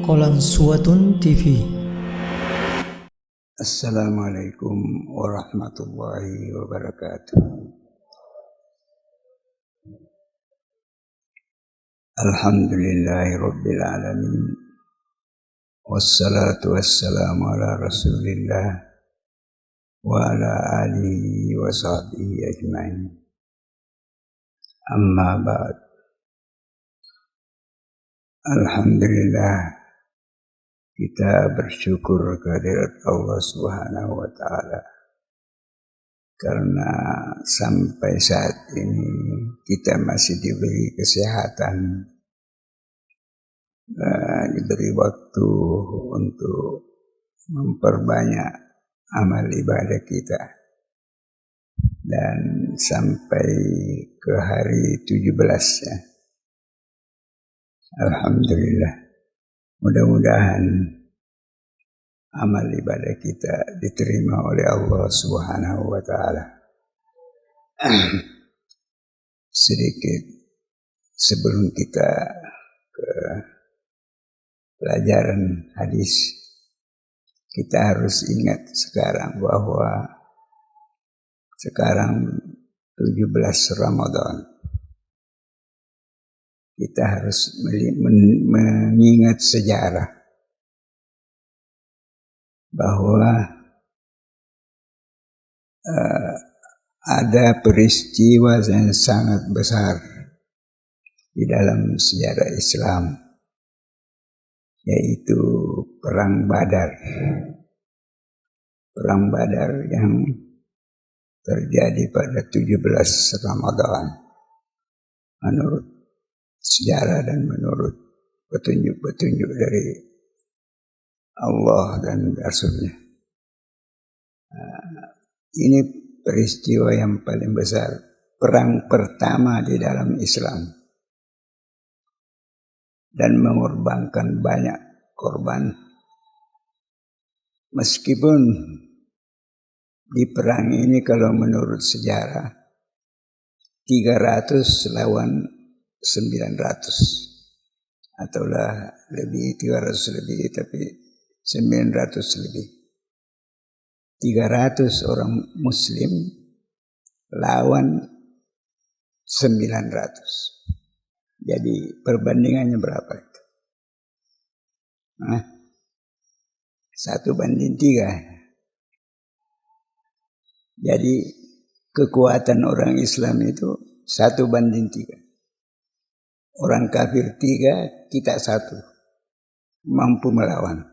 Qalansuwatun TV. Assalamualaikum warahmatullahi wabarakatuh. Alhamdulillahi rabbil alamin. Wassalatu wassalamu ala rasulillah wa ala alihi wa sahbihi ajma'in. Amma ba'd. Alhamdulillah, kita bersyukur kehadirat Allah Subhanahu wa Ta'ala karena sampai saat ini kita masih diberi kesehatan, diberi waktu untuk memperbanyak amal ibadah kita, dan sampai ke hari 17 ya. Alhamdulillah, mudah-mudahan amal ibadah kita diterima oleh Allah Subhanahu wa Ta'ala. Sedikit sebelum kita ke pelajaran hadis, kita harus ingat sekarang bahwa sekarang 17 Ramadan. Kita harus mengingat sejarah bahwa ada peristiwa yang sangat besar di dalam sejarah Islam, yaitu Perang Badar. Perang Badar yang terjadi pada 17 Ramadan menurut sejarah dan menurut petunjuk-petunjuk dari Allah dan Rasulnya. Ini peristiwa yang paling besar, perang pertama di dalam Islam, dan mengorbankan banyak korban. Meskipun di perang ini kalau menurut sejarah 300 lawan 900, ataulah lebih 300 lebih, tapi 900 lebih. 300 orang muslim lawan 900. Jadi perbandingannya berapa itu? 1:3. Jadi kekuatan orang Islam itu 1:3. Orang kafir 3, kita 1, mampu melawan.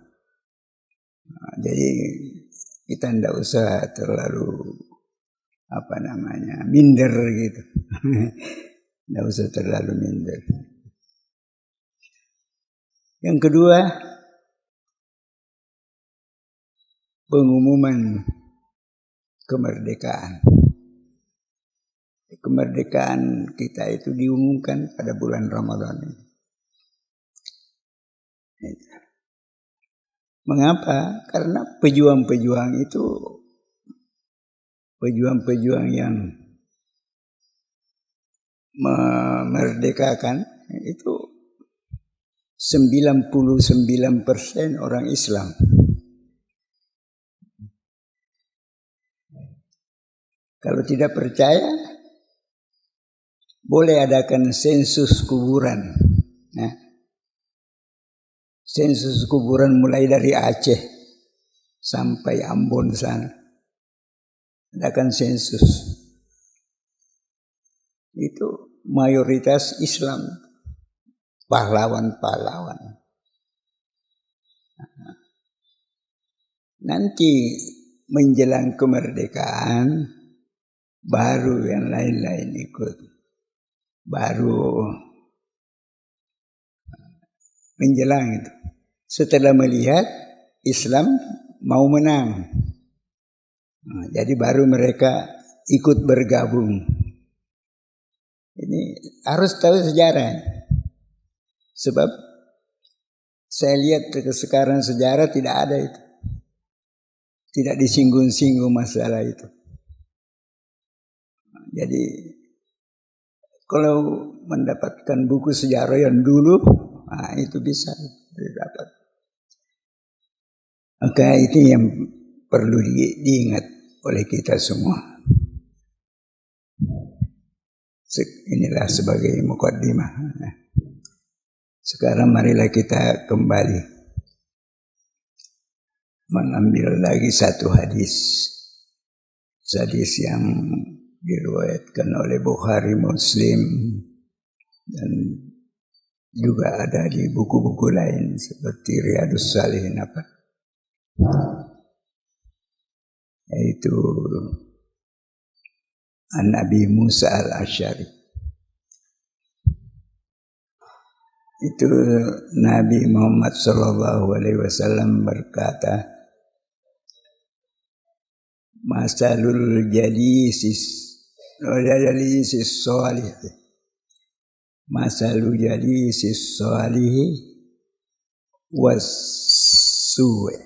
Jadi kita tidak usah terlalu minder gitu. Tidak usah terlalu minder. Yang kedua, pengumuman kemerdekaan. Kemerdekaan kita itu diumumkan pada bulan Ramadan ini. Mengapa? Karena pejuang-pejuang itu, pejuang-pejuang yang memerdekakan itu 99% orang Islam. Kalau tidak percaya, boleh adakan sensus kuburan. Sensus kuburan mulai dari Aceh sampai Ambon sana. Adakan sensus. Itu mayoritas Islam, pahlawan-pahlawan. Nanti menjelang kemerdekaan baru yang lain-lain ikut. Baru menjelang itu, setelah melihat Islam mau menang, jadi baru mereka ikut bergabung. Ini harus tahu sejarah, sebab saya lihat sekarang sejarah tidak ada itu, tidak disinggung-singgung masalah itu. Jadi kalau mendapatkan buku sejarah yang dulu, itu bisa didapat. Maka itu yang perlu diingat oleh kita semua. Inilah sebagai mukaddimah. Sekarang marilah kita kembali mengambil lagi satu hadis. Hadis yang diriwayatkan oleh Bukhari, Muslim, dan juga ada di buku-buku lain seperti Riyadhus Shalihin yaitu An Nabi Musa al-Asy'ari. Itu Nabi Muhammad SAW berkata, Masalul jalisis salih, Masalul jalisis salih was-su'i.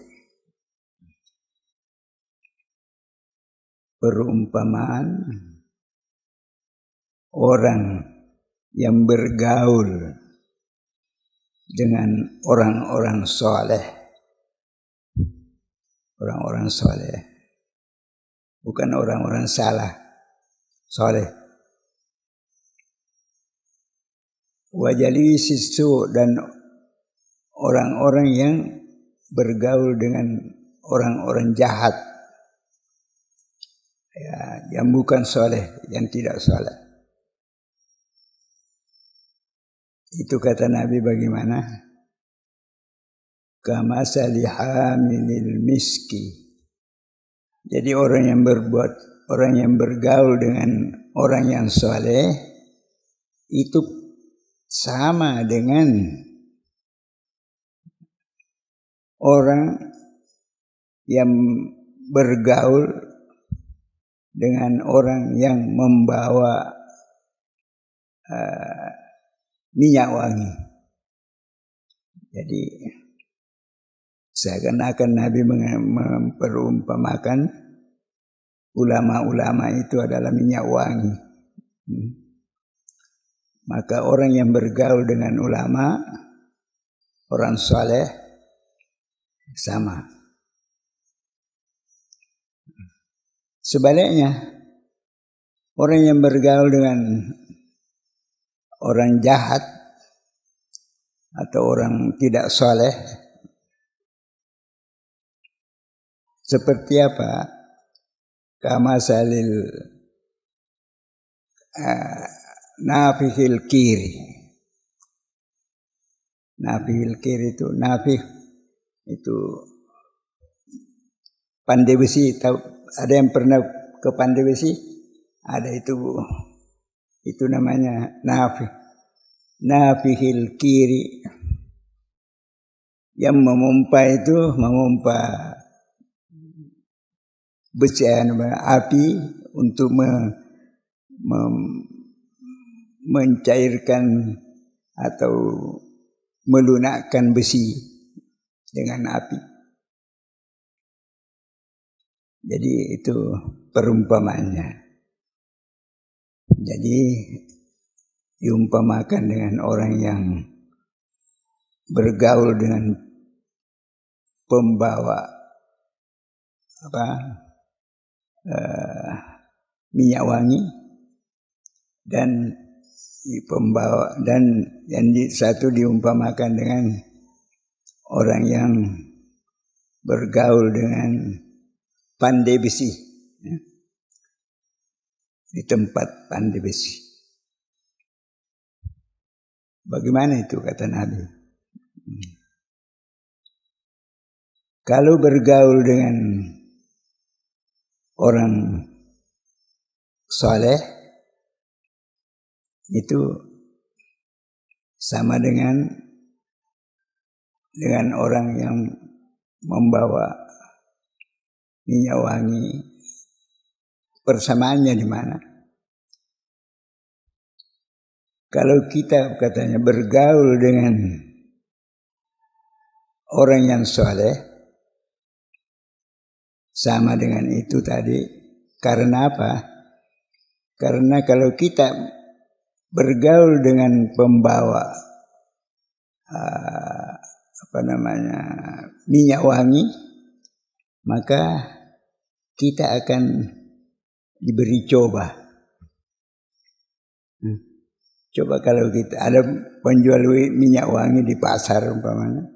Perumpamaan orang yang bergaul dengan orang-orang soleh. Orang-orang soleh, bukan orang-orang salah, soleh. Wajalisis su, dan orang-orang yang bergaul dengan orang-orang jahat, ya, yang bukan soleh, yang tidak soleh. Itu kata Nabi bagaimana? Kamasali hamilil miski. Jadi orang yang bergaul dengan orang yang soleh itu sama dengan orang yang bergaul dengan orang yang membawa minyak wangi. Jadi seakan-akan Nabi memperumpamakan ulama-ulama itu adalah minyak wangi. Maka orang yang bergaul dengan ulama, orang soleh, sama. Sebaliknya, orang yang bergaul dengan orang jahat atau orang tidak soleh, seperti apa? Kamasalil nafihil kiri. Nafihil kiri itu, nafih itu pandai besi. Ada yang pernah ke pandai besi? Ada, itu namanya nafih. Nafihil kiri, yang memompa itu memompa besi api untuk mencairkan atau melunakkan besi dengan api. Jadi itu perumpamaannya. Jadi diumpamakan dengan orang yang bergaul dengan pembawa minyak wangi, dan pembawa, dan yang satu diumpamakan dengan orang yang bergaul dengan pandai besi, di tempat pandai besi. Bagaimana itu kata Nabi? Kalau bergaul dengan orang soleh, itu sama dengan orang yang membawa minyak wangi. Persamaannya di mana? Kalau kita katanya bergaul dengan orang yang soleh, sama dengan itu tadi. Karena apa? Karena kalau kita bergaul dengan pembawa minyak wangi, maka kita akan diberi coba. Coba kalau kita ada penjual minyak wangi di pasar umpamanya,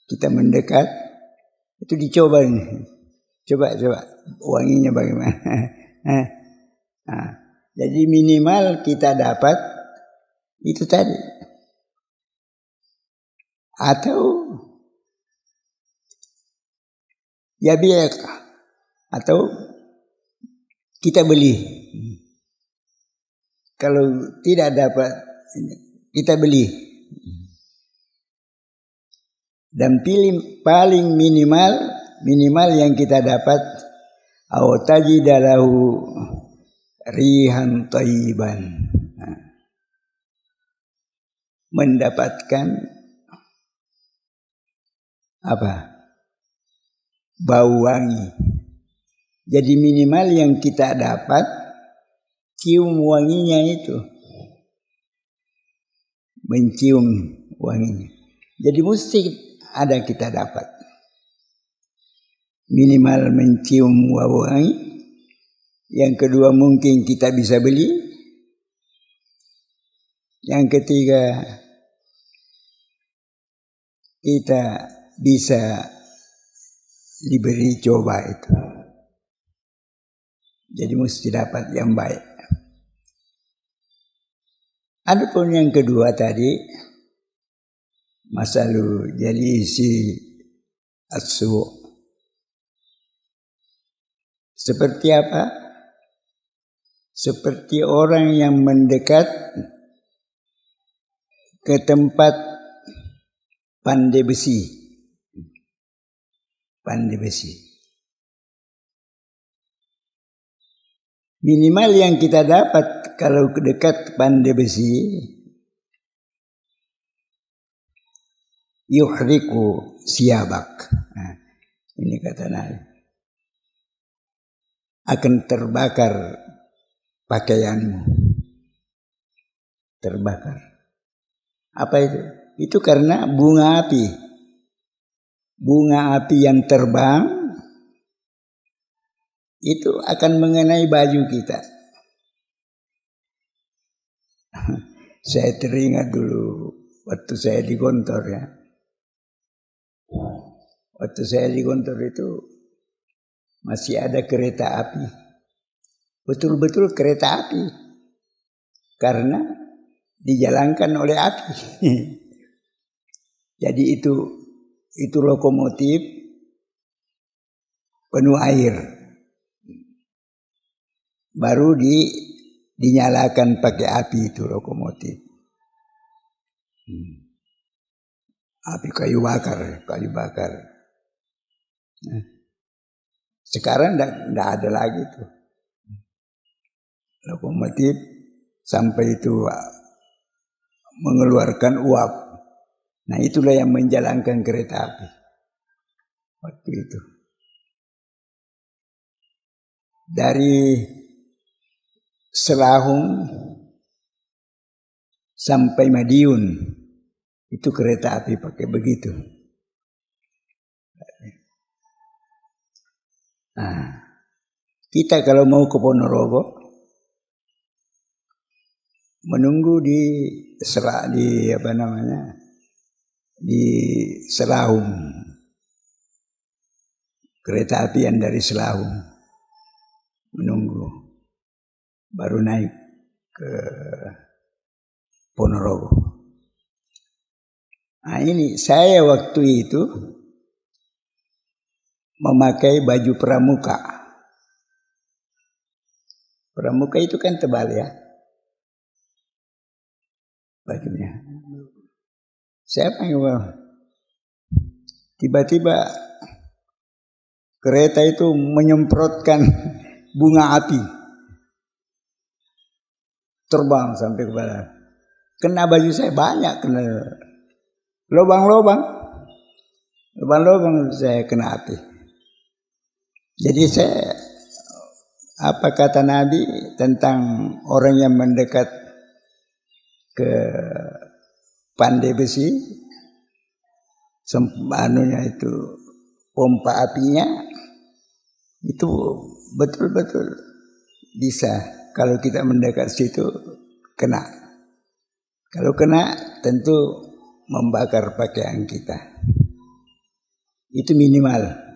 kita mendekat, itu dicoba nih. Coba wanginya bagaimana. Nah, jadi minimal kita dapat itu tadi. Atau ya biar, atau kita beli. Kalau tidak dapat, kita beli. Dan pilih paling minimal yang kita dapat, aw tajidalahu rihan thayyiban. Mendapatkan apa? Bau wangi. Jadi minimal yang kita dapat cium wanginya itu. Mencium wanginya. Jadi mesti ada kita dapat. Minimal mencium wangi. Yang kedua mungkin kita bisa beli. Yang ketiga kita bisa diberi coba itu. Jadi mesti dapat yang baik. Adapun yang kedua tadi, masalu jalisi as-su. Seperti apa? Seperti orang yang mendekat ke tempat pandai besi. Pandai besi. Minimal yang kita dapat kalau dekat pandai besi, yuhriku siyabak. Nah, ini kata Nabi. Akan terbakar pakaianmu. Terbakar. Apa itu? Itu karena bunga api. Bunga api yang terbang itu akan mengenai baju kita. Saya teringat dulu waktu saya di Gontor ya. Waktu saya di Gontor itu masih ada kereta api. Betul-betul kereta api. Karena dijalankan oleh api. Jadi itu lokomotif penuh air. Baru dinyalakan pakai api itu lokomotif. Api kayu bakar. Nah, sekarang enggak ada lagi tuh. Lokomotif sampai itu mengeluarkan uap. Nah, itulah yang menjalankan kereta api. Waktu itu. Dari Selahung sampai Madiun itu kereta api pakai begitu. Nah, kita kalau mau ke Ponorogo menunggu di Selahung. Kereta api yang dari Selahung menunggu. Baru naik ke Ponorogo. Nah, ini saya waktu itu memakai baju pramuka. Pramuka itu kan tebal ya. Bajunya. Saya panggil. Tiba-tiba kereta itu menyemprotkan bunga api. Terbang sampai ke barat. Kena baju saya banyak, kena lubang-lubang saya kena api. Jadi saya, apa kata Nabi tentang orang yang mendekat ke pandai besi, anunya itu pompa apinya itu betul-betul bisa kalau kita mendekat situ kena. Kalau kena tentu membakar pakaian kita. Itu minimal.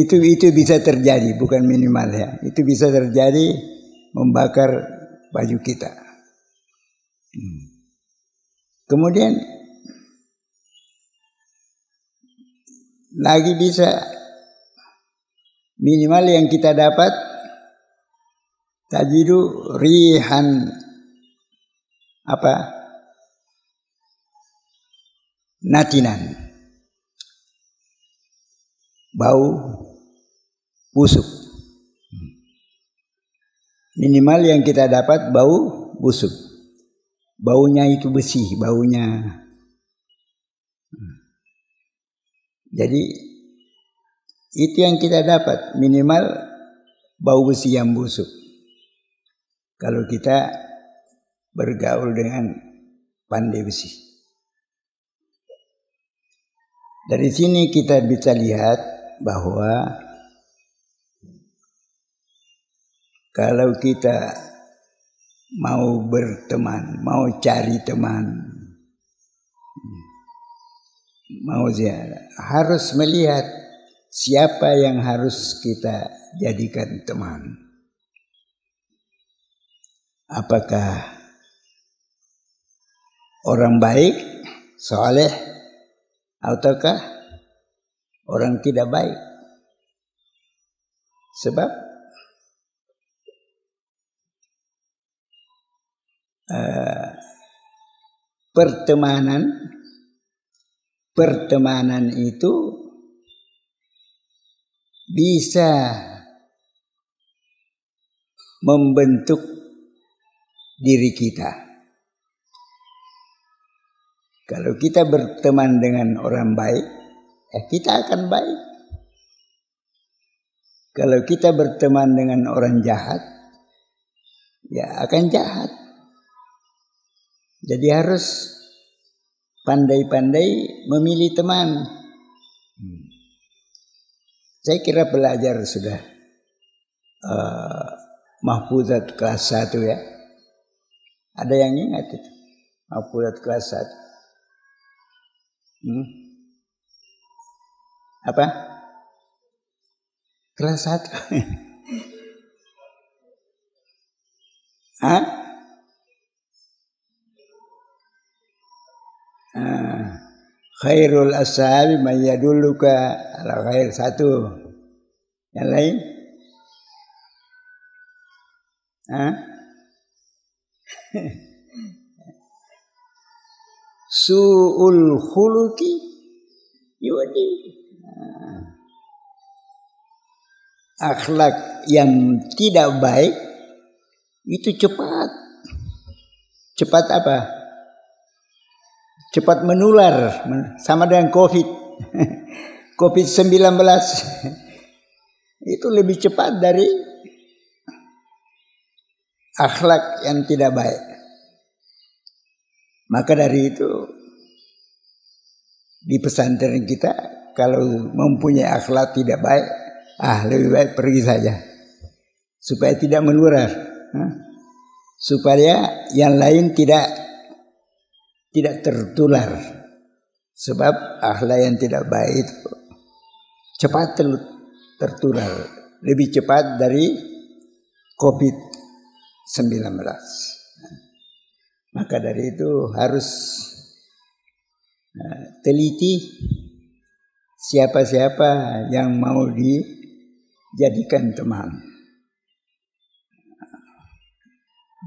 Itu bisa terjadi, bukan minimal ya. Itu bisa terjadi membakar baju kita. Kemudian lagi bisa minimal yang kita dapat tajidu rihan natinan, bau busuk. Minimal yang kita dapat bau busuk. Baunya itu besi, baunya. Jadi itu yang kita dapat, minimal bau besi yang busuk. Kalau kita bergaul dengan pandai besi. Dari sini kita bisa lihat bahwa kalau kita mau berteman, mau cari teman, mau ziarah, harus melihat siapa yang harus kita jadikan teman. Apakah orang baik, soleh, ataukah orang tidak baik? Sebab pertemanan itu bisa membentuk diri kita. Kalau kita berteman dengan orang baik, kita akan baik. Kalau kita berteman dengan orang jahat, ya akan jahat. Jadi harus pandai-pandai memilih teman. Saya kira belajar sudah Mahfuzat kelas 1 ya. Ada yang ingat itu? Mahfuzat kelas 1. Apa? Kelas 1. Hah? Khairul ashabi man yadulluka ala khair, 1. Yang lain? Su'ul khuluqi yudi. Akhlak yang tidak baik itu cepat. Cepat apa? Cepat menular, sama dengan COVID. COVID-19 itu lebih cepat dari akhlak yang tidak baik. Maka dari itu di pesantren kita kalau mempunyai akhlak tidak baik, lebih baik pergi saja supaya tidak menular, supaya yang lain tidak tertular. Sebab akhlak yang tidak baik itu cepat tertular, lebih cepat dari COVID-19. Maka dari itu harus teliti siapa-siapa yang mau dijadikan teman.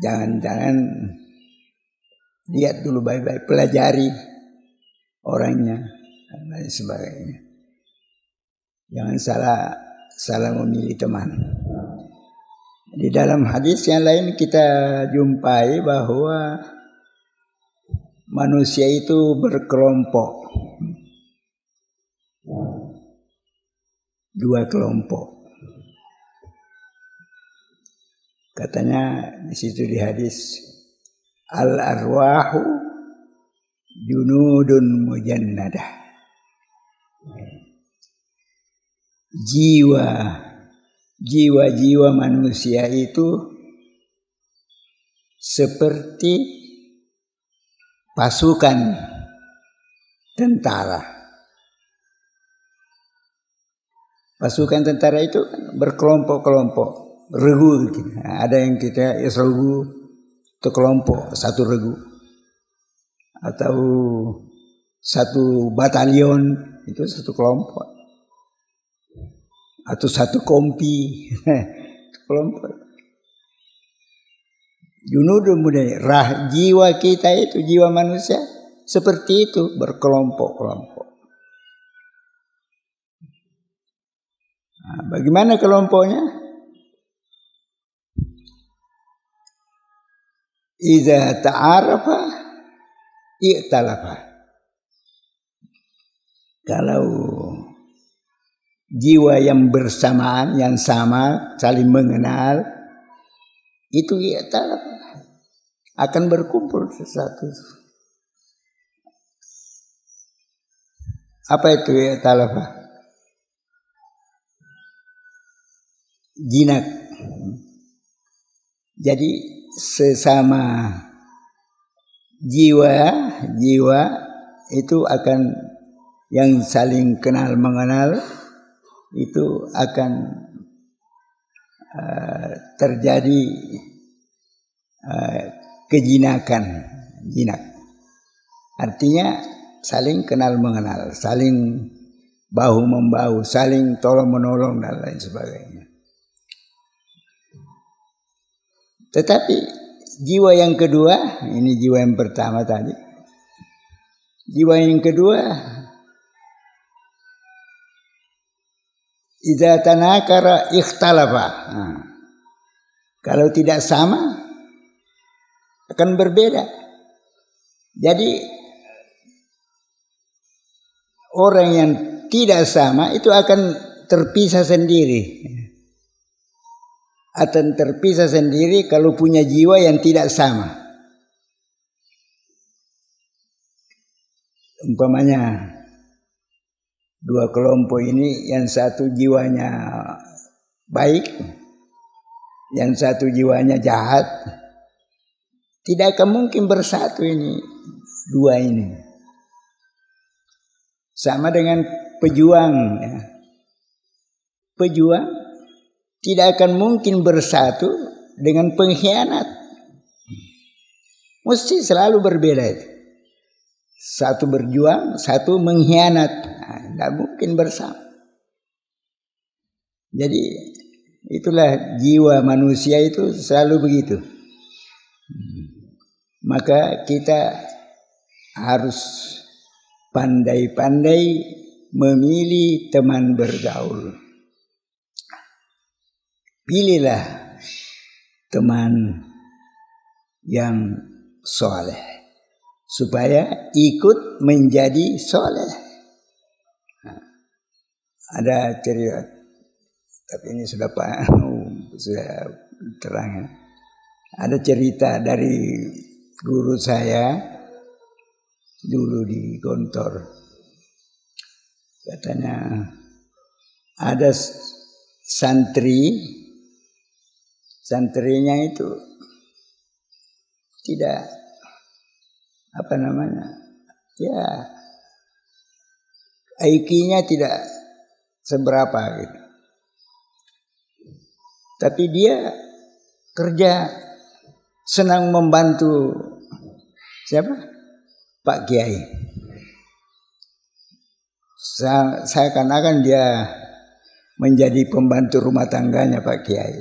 Jangan-jangan lihat dulu baik-baik, pelajari orangnya dan lain sebagainya. Jangan salah memilih teman. Di dalam hadis yang lain kita jumpai bahwa manusia itu berkelompok, 2 kelompok. Katanya di situ di hadis, al arwahu junudun mujannadah. Jiwa manusia itu seperti pasukan tentara. Pasukan tentara itu berkelompok-kelompok, regu gitu. Ada yang kita regu itu kelompok, satu regu. Atau satu batalion itu satu kelompok. Atau satu kompi kelompok. Junudun mujannadah, jiwa kita itu, jiwa manusia seperti itu, berkelompok-kelompok. Nah, bagaimana kelompoknya? Iza ta'arafa i'talafa. Kalau jiwa yang bersamaan, yang sama, saling mengenal, itu i'talafa, akan berkumpul sesuatu. Apa itu i'talafa? Jinak. Jadi sesama jiwa itu akan, yang saling kenal mengenal itu akan terjadi kejinakan. Jinak artinya saling kenal mengenal, saling bahu membahu, saling tolong menolong dan lain sebagainya. Tetapi jiwa yang kedua, ini jiwa yang pertama tadi. Jiwa yang kedua, idza tanakara ikhtalafa. Nah, kalau tidak sama akan berbeda. Jadi orang yang tidak sama itu akan terpisah sendiri. Akan terpisah sendiri kalau punya jiwa yang tidak sama. Umpamanya dua kelompok ini, yang satu jiwanya baik, yang satu jiwanya jahat, tidak akan mungkin bersatu ini, dua ini. Sama dengan pejuang, ya. Pejuang tidak akan mungkin bersatu dengan pengkhianat. Mesti selalu berbeda itu. Satu berjuang, satu mengkhianat. Nah, tidak mungkin bersama. Jadi itulah jiwa manusia itu selalu begitu. Maka kita harus pandai-pandai memilih teman bergaul. Pilihlah teman yang soleh supaya ikut menjadi soleh. Nah, ada cerita, tapi ini sudah terang. Ada cerita dari guru saya dulu di Gontor. Katanya ada santrinya itu tidak ya IQ-nya tidak seberapa gitu. Tapi dia kerja, senang membantu siapa? Pak Kiai. Seakan-akan dia menjadi pembantu rumah tangganya Pak Kiai.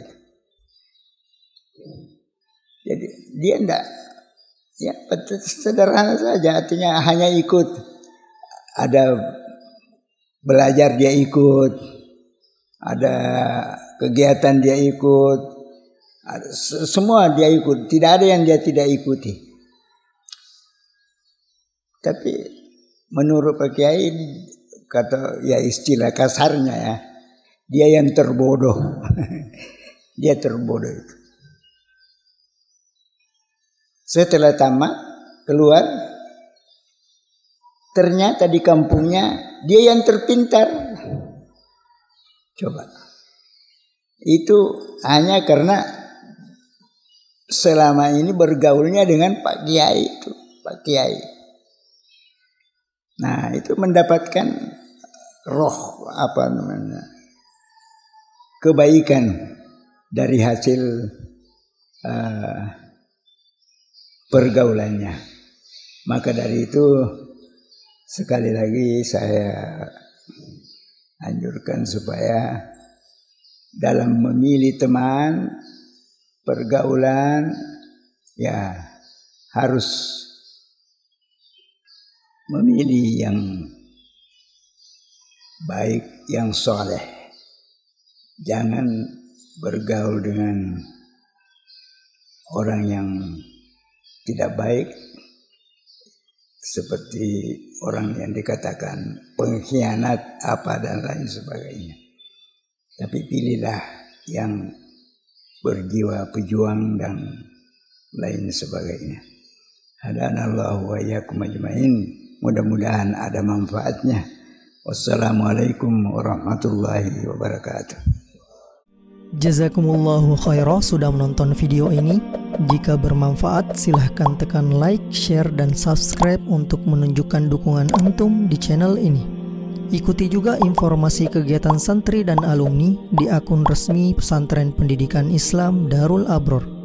Jadi dia enggak, ya sederhana saja, artinya hanya ikut. Ada belajar dia ikut, ada kegiatan dia ikut, semua dia ikut, tidak ada yang dia tidak ikuti. Tapi menurut Pak Kiai, kata ya istilah kasarnya ya, dia yang terbodoh. Dia terbodoh itu. Setelah tamat keluar, ternyata di kampungnya dia yang terpintar. Coba. Itu hanya karena selama ini bergaulnya dengan Pak Kiai itu, Pak Kiai. Nah, itu mendapatkan roh kebaikan dari hasil pergaulannya. Maka dari itu sekali lagi saya anjurkan supaya dalam memilih teman pergaulan ya harus memilih yang baik, yang soleh. Jangan bergaul dengan orang yang tidak baik, seperti orang yang dikatakan pengkhianat apa dan lain sebagainya. Tapi pilihlah yang berjiwa pejuang dan lain sebagainya. Hadanallahu wa iyyakum ajmain. Mudah-mudahan ada manfaatnya. Wassalamualaikum warahmatullahi wabarakatuh. Jazakumullahu khairan sudah menonton video ini. Jika bermanfaat, silahkan tekan like, share, dan subscribe untuk menunjukkan dukungan antum di channel ini. Ikuti juga informasi kegiatan santri dan alumni di akun resmi Pesantren Pendidikan Islam Darul Abror.